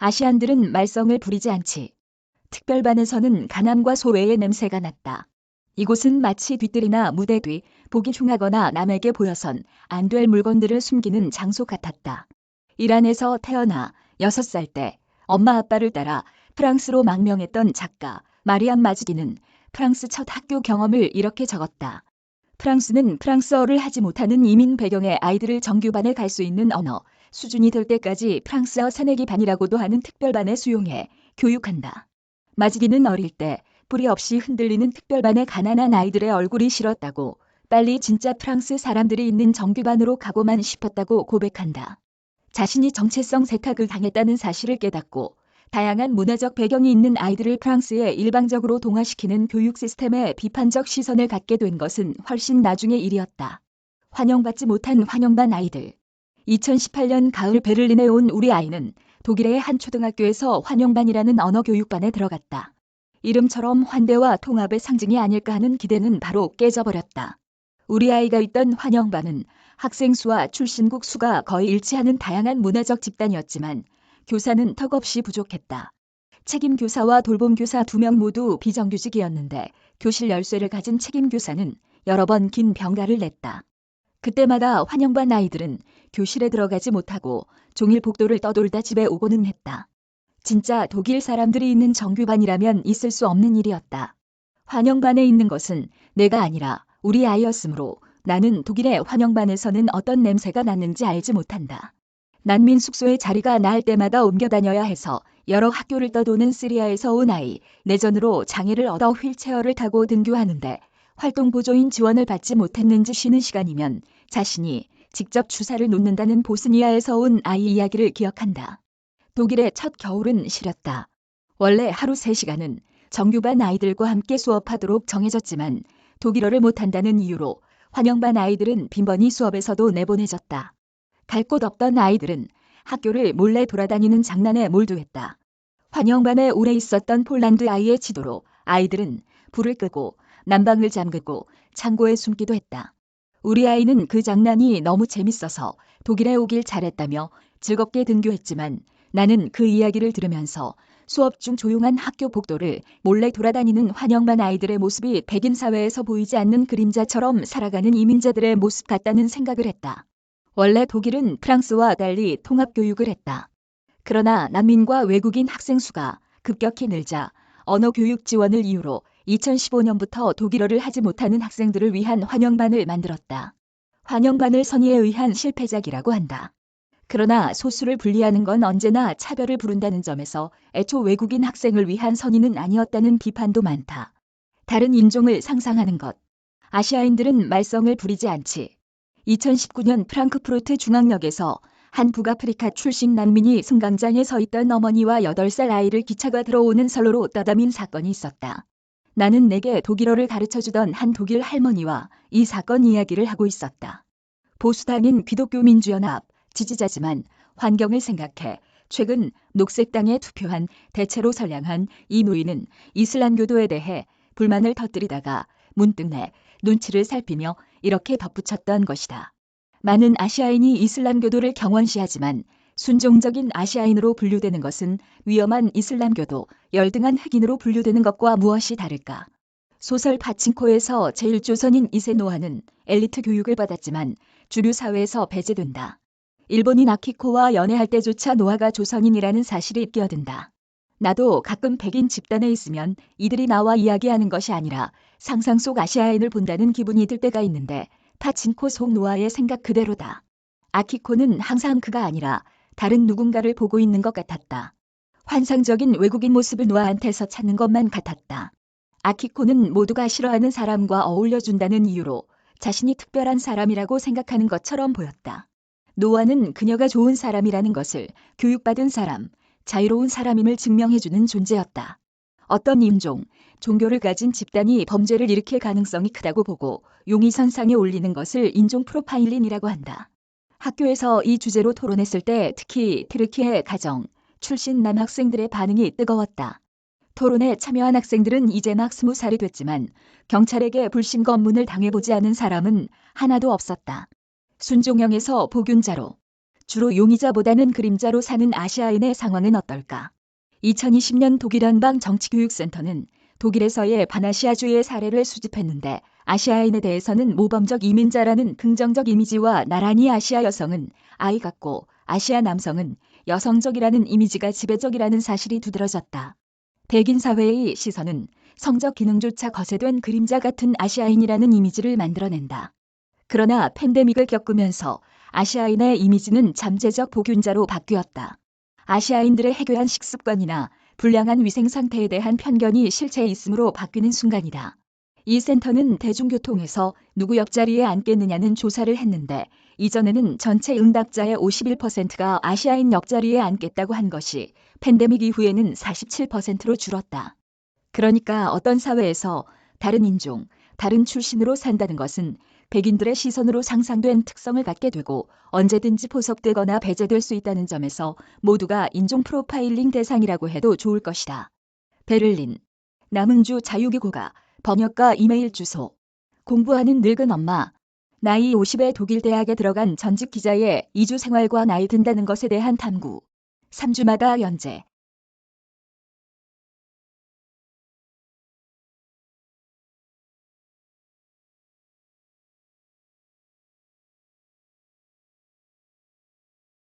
아시안들은 말썽을 부리지 않지. 특별반에서는 간암과 소외의 냄새가 났다. 이곳은 마치 뒤뜰이나 무대 뒤, 보기 흉하거나 남에게 보여선 안 될 물건들을 숨기는 장소 같았다. 이란에서 태어나 6살 때 엄마 아빠를 따라 프랑스로 망명했던 작가 마리안 마즈기는 프랑스 첫 학교 경험을 이렇게 적었다. 프랑스는 프랑스어를 하지 못하는 이민 배경의 아이들을 정규반에 갈 수 있는 언어 수준이 될 때까지 프랑스어 새내기 반이라고도 하는 특별반에 수용해 교육한다. 마즈기는 어릴 때 뿌리 없이 흔들리는 특별반의 가난한 아이들의 얼굴이 싫었다고 빨리 진짜 프랑스 사람들이 있는 정규반으로 가고만 싶었다고 고백한다. 자신이 정체성 세탁을 당했다는 사실을 깨닫고 다양한 문화적 배경이 있는 아이들을 프랑스에 일방적으로 동화시키는 교육 시스템에 비판적 시선을 갖게 된 것은 훨씬 나중의 일이었다. 환영받지 못한 환영반 아이들. 2018년 가을 베를린에 온 우리 아이는 독일의 한 초등학교에서 환영반이라는 언어교육반에 들어갔다. 이름처럼 환대와 통합의 상징이 아닐까 하는 기대는 바로 깨져버렸다. 우리 아이가 있던 환영반은 학생 수와 출신국 수가 거의 일치하는 다양한 문화적 집단이었지만 교사는 턱없이 부족했다. 책임교사와 돌봄교사 2명 모두 비정규직이었는데 교실 열쇠를 가진 책임교사는 여러 번 긴 병가를 냈다. 그때마다 환영반 아이들은 교실에 들어가지 못하고 종일 복도를 떠돌다 집에 오고는 했다. 진짜 독일 사람들이 있는 정규반이라면 있을 수 없는 일이었다. 환영반에 있는 것은 내가 아니라 우리 아이였으므로 나는 독일의 환영반에서는 어떤 냄새가 났는지 알지 못한다. 난민 숙소에 자리가 날 때마다 옮겨 다녀야 해서 여러 학교를 떠도는 시리아에서 온 아이, 내전으로 장애를 얻어 휠체어를 타고 등교하는데 활동 보조인 지원을 받지 못했는지 쉬는 시간이면 자신이 직접 주사를 놓는다는 보스니아에서 온 아이 이야기를 기억한다. 독일의 첫 겨울은 시렸다. 원래 하루 3시간은 정규반 아이들과 함께 수업하도록 정해졌지만 독일어를 못한다는 이유로 환영반 아이들은 빈번히 수업에서도 내보내졌다. 갈 곳 없던 아이들은 학교를 몰래 돌아다니는 장난에 몰두했다. 환영반에 오래 있었던 폴란드 아이의 지도로 아이들은 불을 끄고 난방을 잠그고 창고에 숨기도 했다. 우리 아이는 그 장난이 너무 재밌어서 독일에 오길 잘했다며 즐겁게 등교했지만 나는 그 이야기를 들으면서 수업 중 조용한 학교 복도를 몰래 돌아다니는 환영반 아이들의 모습이 백인 사회에서 보이지 않는 그림자처럼 살아가는 이민자들의 모습 같다는 생각을 했다. 원래 독일은 프랑스와 달리 통합교육을 했다. 그러나 난민과 외국인 학생 수가 급격히 늘자 언어교육 지원을 이유로 2015년부터 독일어를 하지 못하는 학생들을 위한 환영반을 만들었다. 환영반을 선의에 의한 실패작이라고 한다. 그러나 소수를 분리하는 건 언제나 차별을 부른다는 점에서 애초 외국인 학생을 위한 선의는 아니었다는 비판도 많다. 다른 인종을 상상하는 것. 아시아인들은 말썽을 부리지 않지. 2019년 프랑크푸르트 중앙역에서 한 북아프리카 출신 난민이 승강장에 서 있던 어머니와 8살 아이를 기차가 들어오는 선로로 떠다민 사건이 있었다. 나는 내게 독일어를 가르쳐주던 한 독일 할머니와 이 사건 이야기를 하고 있었다. 보수당인 기독교민주연합 지지자지만 환경을 생각해 최근 녹색당에 투표한 대체로 선량한 이 노인은 이슬람교도에 대해 불만을 터뜨리다가 문득 내 눈치를 살피며 이렇게 덧붙였던 것이다. 많은 아시아인이 이슬람교도를 경원시하지만 순종적인 아시아인으로 분류되는 것은 위험한 이슬람교도, 열등한 흑인으로 분류되는 것과 무엇이 다를까? 소설 파친코에서 제1조선인 이세노아는 엘리트 교육을 받았지만 주류 사회에서 배제된다. 일본인 아키코와 연애할 때조차 노아가 조선인이라는 사실이 끼어든다. 나도 가끔 백인 집단에 있으면 이들이 나와 이야기하는 것이 아니라 상상 속 아시아인을 본다는 기분이 들 때가 있는데 파친코 속 노아의 생각 그대로다. 아키코는 항상 그가 아니라 다른 누군가를 보고 있는 것 같았다. 환상적인 외국인 모습을 노아한테서 찾는 것만 같았다. 아키코는 모두가 싫어하는 사람과 어울려준다는 이유로 자신이 특별한 사람이라고 생각하는 것처럼 보였다. 노아는 그녀가 좋은 사람이라는 것을 교육받은 사람, 자유로운 사람임을 증명해주는 존재였다. 어떤 인종, 종교를 가진 집단이 범죄를 일으킬 가능성이 크다고 보고 용의선상에 올리는 것을 인종 프로파일링이라고 한다. 학교에서 이 주제로 토론했을 때 특히 트르키예 가정 출신 남학생들의 반응이 뜨거웠다. 토론에 참여한 학생들은 이제 막 20살이 됐지만 경찰에게 불신거 업문을 당해보지 않은 사람은 하나도 없었다. 순종형에서 복균자로 주로 용의자보다는 그림자로 사는 아시아인의 상황은 어떨까? 2020년 독일 연방정치교육센터는 독일에서의 반아시아주의 사례를 수집했는데 아시아인에 대해서는 모범적 이민자라는 긍정적 이미지와 나란히 아시아 여성은 아이 같고 아시아 남성은 여성적이라는 이미지가 지배적이라는 사실이 두드러졌다. 백인 사회의 시선은 성적 기능조차 거세된 그림자 같은 아시아인이라는 이미지를 만들어낸다. 그러나 팬데믹을 겪으면서 아시아인의 이미지는 잠재적 복균자로 바뀌었다. 아시아인들의 해괴한 식습관이나 불량한 위생 상태에 대한 편견이 실체에 있음으로 바뀌는 순간이다. 이 센터는 대중교통에서 누구 옆자리에 앉겠느냐는 조사를 했는데 이전에는 전체 응답자의 51%가 아시아인 옆자리에 앉겠다고 한 것이 팬데믹 이후에는 47%로 줄었다. 그러니까 어떤 사회에서 다른 인종, 다른 출신으로 산다는 것은 백인들의 시선으로 상상된 특성을 갖게 되고 언제든지 포섭되거나 배제될 수 있다는 점에서 모두가 인종 프로파일링 대상이라고 해도 좋을 것이다. 베를린 남흥주 자유기고가 번역가 이메일 주소 공부하는 늙은 엄마 나이 50에 독일 대학에 들어간 전직 기자의 2주 생활과 나이 든다는 것에 대한 탐구 3주마다 연재